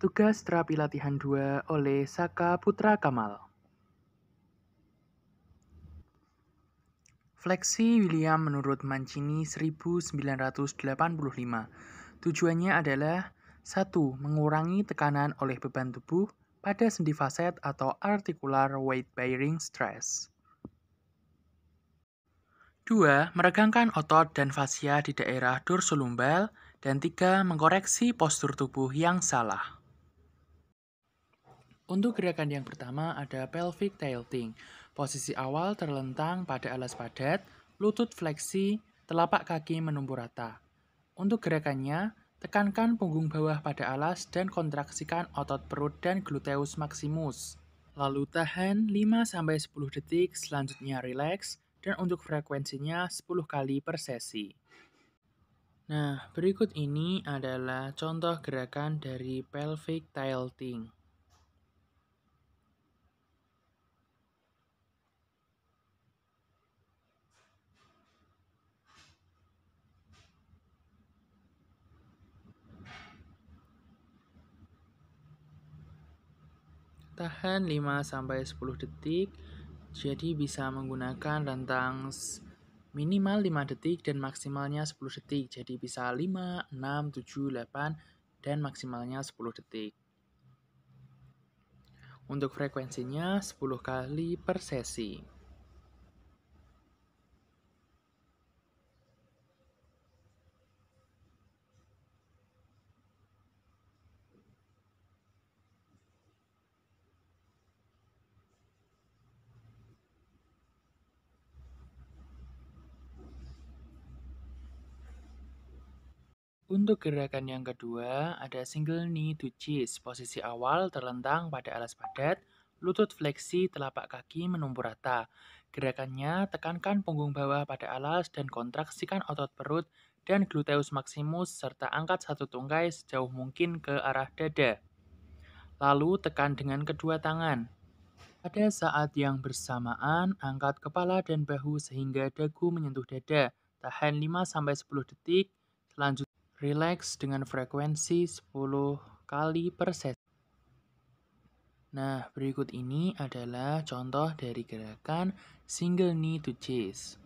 Tugas terapi latihan 2 oleh Saka Putra Kamal. Fleksi William menurut Mancini 1985. Tujuannya adalah 1. Mengurangi tekanan oleh beban tubuh pada sendi faset atau articular weight bearing stress. 2. Meregangkan otot dan fascia di daerah dorsolumbal. Dan 3. Mengkoreksi postur tubuh yang salah. Untuk gerakan yang pertama ada pelvic tilting. Posisi awal terlentang pada alas padat, lutut fleksi, telapak kaki menumpu rata. Untuk gerakannya, tekankan punggung bawah pada alas dan kontraksikan otot perut dan gluteus maximus. Lalu tahan 5-10 detik, selanjutnya rileks, dan untuk frekuensinya 10 kali per sesi. Nah, berikut ini adalah contoh gerakan dari pelvic tilting. Tahan 5-10 detik, jadi bisa menggunakan rentang minimal 5 detik dan maksimalnya 10 detik. Jadi bisa 5, 6, 7, 8, dan maksimalnya 10 detik. Untuk frekuensinya 10 kali per sesi. Untuk gerakan yang kedua, ada single knee to chest. Posisi awal terlentang pada alas padat, lutut fleksi, telapak kaki menumpu rata. Gerakannya, tekankan punggung bawah pada alas dan kontraksikan otot perut dan gluteus maximus serta angkat satu tungkai sejauh mungkin ke arah dada. Lalu tekan dengan kedua tangan. Pada saat yang bersamaan, angkat kepala dan bahu sehingga dagu menyentuh dada. Tahan 5-10 detik, selanjutnya rileks dengan frekuensi 10 kali per sesi. Nah, berikut ini adalah contoh dari gerakan single knee to chest.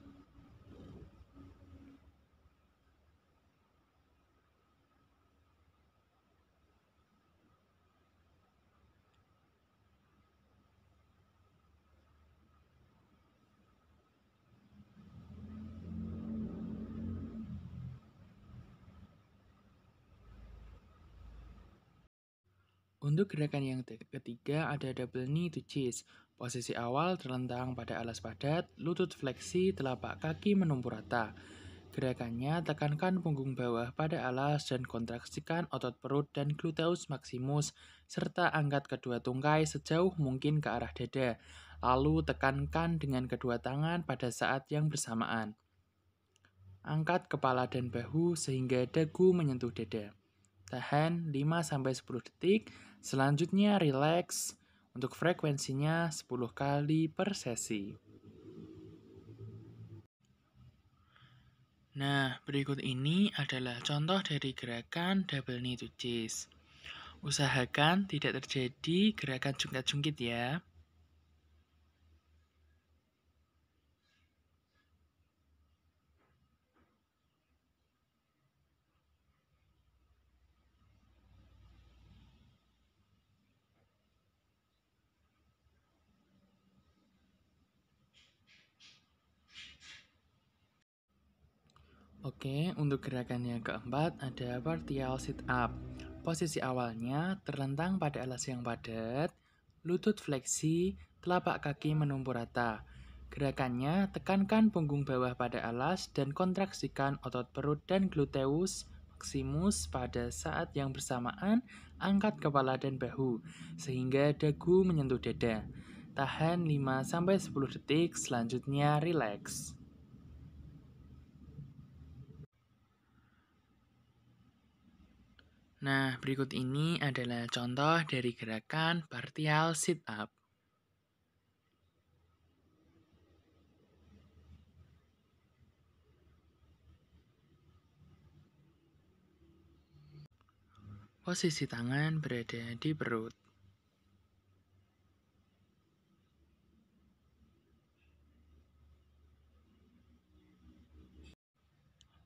Untuk gerakan yang ketiga ada double knee to chest. Posisi awal terlentang pada alas padat, lutut fleksi, telapak kaki menumpu rata. Gerakannya tekankan punggung bawah pada alas dan kontraksikan otot perut dan gluteus maximus serta angkat kedua tungkai sejauh mungkin ke arah dada. Lalu tekankan dengan kedua tangan pada saat yang bersamaan. Angkat kepala dan bahu sehingga dagu menyentuh dada. Tahan 5-10 detik, selanjutnya rileks. Untuk frekuensinya 10 kali per sesi. Nah, berikut ini adalah contoh dari gerakan double knee to chest. Usahakan tidak terjadi gerakan jungkat-jungkit ya. Oke, untuk gerakan yang keempat ada partial sit up. Posisi awalnya terlentang pada alas yang padat, lutut fleksi, telapak kaki menumpu rata. Gerakannya tekankan punggung bawah pada alas dan kontraksikan otot perut dan gluteus maximus pada saat yang bersamaan, angkat kepala dan bahu sehingga dagu menyentuh dada. Tahan 5-10 detik, selanjutnya rileks. Nah, berikut ini adalah contoh dari gerakan partial sit up. Posisi tangan berada di perut.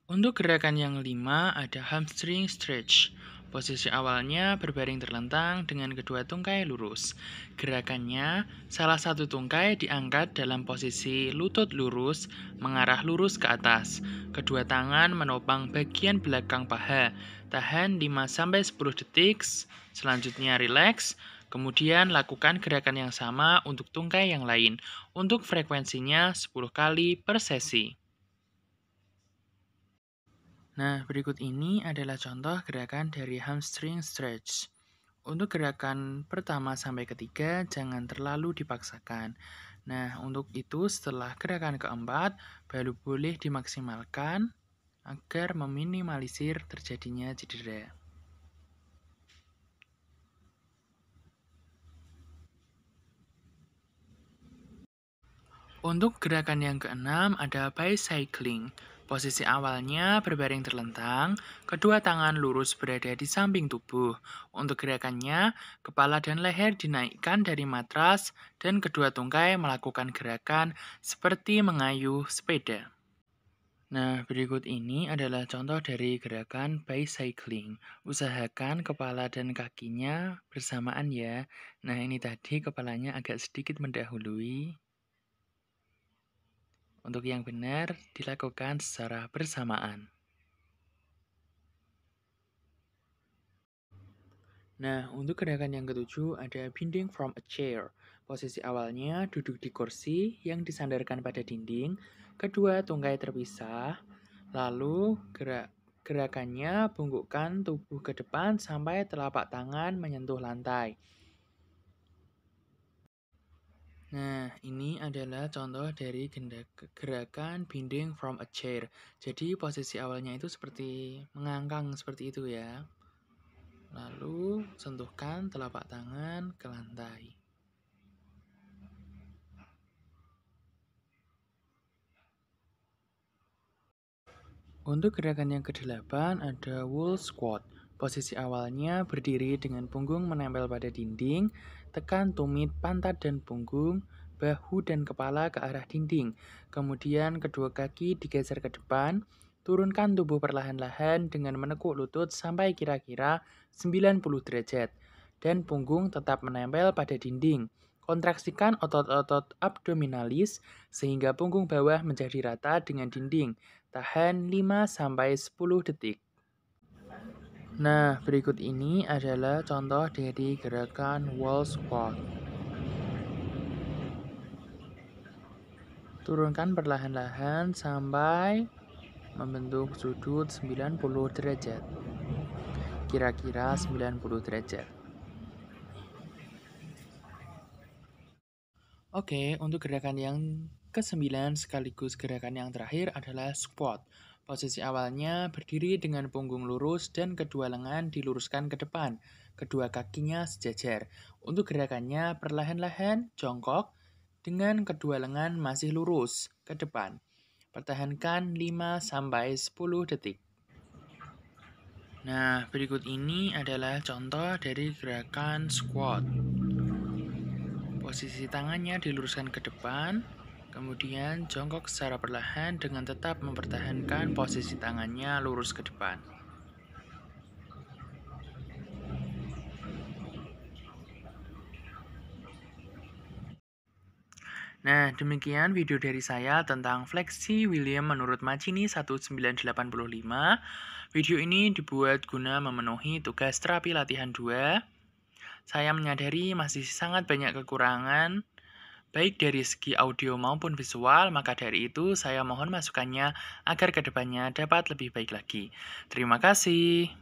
Untuk gerakan yang kelima ada hamstring stretch. Posisi awalnya berbaring terlentang dengan kedua tungkai lurus. Gerakannya, salah satu tungkai diangkat dalam posisi lutut lurus mengarah lurus ke atas. Kedua tangan menopang bagian belakang paha. Tahan 5-10 detik, selanjutnya rileks. Kemudian lakukan gerakan yang sama untuk tungkai yang lain. Untuk frekuensinya 10 kali per sesi. Nah, berikut ini adalah contoh gerakan dari hamstring stretch. Untuk gerakan pertama sampai ketiga, jangan terlalu dipaksakan. Nah, untuk itu setelah gerakan keempat, baru boleh dimaksimalkan agar meminimalisir terjadinya cedera. Untuk gerakan yang keenam ada bicycling. Posisi awalnya berbaring terlentang, kedua tangan lurus berada di samping tubuh. Untuk gerakannya, kepala dan leher dinaikkan dari matras dan kedua tungkai melakukan gerakan seperti mengayuh sepeda. Nah, berikut ini adalah contoh dari gerakan bicycling. Usahakan kepala dan kakinya bersamaan ya. Nah, ini tadi kepalanya agak sedikit mendahului. Untuk yang benar, dilakukan secara bersamaan. Nah, untuk gerakan yang ketujuh ada bending from a chair. Posisi awalnya duduk di kursi yang disandarkan pada dinding, kedua tungkai terpisah, lalu gerakannya bungkukkan tubuh ke depan sampai telapak tangan menyentuh lantai. Nah, ini adalah contoh dari gerakan bending from a chair. Jadi posisi awalnya itu seperti mengangkang seperti itu ya. Lalu sentuhkan telapak tangan ke lantai. Untuk gerakan yang kedelapan ada wall squat. Posisi awalnya berdiri dengan punggung menempel pada dinding, tekan tumit, pantat dan punggung, bahu dan kepala ke arah dinding. Kemudian kedua kaki digeser ke depan, turunkan tubuh perlahan-lahan dengan menekuk lutut sampai kira-kira 90 derajat. Dan punggung tetap menempel pada dinding. Kontraksikan otot-otot abdominalis sehingga punggung bawah menjadi rata dengan dinding. Tahan 5-10 detik. Nah, berikut ini adalah contoh dari gerakan wall squat. Turunkan perlahan-lahan sampai membentuk sudut 90 derajat. Kira-kira 90 derajat. Oke, untuk gerakan yang ke-9 sekaligus gerakan yang terakhir adalah squat. Posisi awalnya berdiri dengan punggung lurus dan kedua lengan diluruskan ke depan. Kedua kakinya sejajar. Untuk gerakannya perlahan-lahan jongkok dengan kedua lengan masih lurus ke depan. Pertahankan 5-10 detik. Nah, berikut ini adalah contoh dari gerakan squat. Posisi tangannya diluruskan ke depan, kemudian jongkok secara perlahan dengan tetap mempertahankan posisi tangannya lurus ke depan. Nah, demikian video dari saya tentang fleksi William menurut Macini 1985. Video ini dibuat guna memenuhi tugas terapi latihan 2. Saya menyadari masih sangat banyak kekurangan, baik dari segi audio maupun visual, maka dari itu saya mohon masukannya agar kedepannya dapat lebih baik lagi. Terima kasih.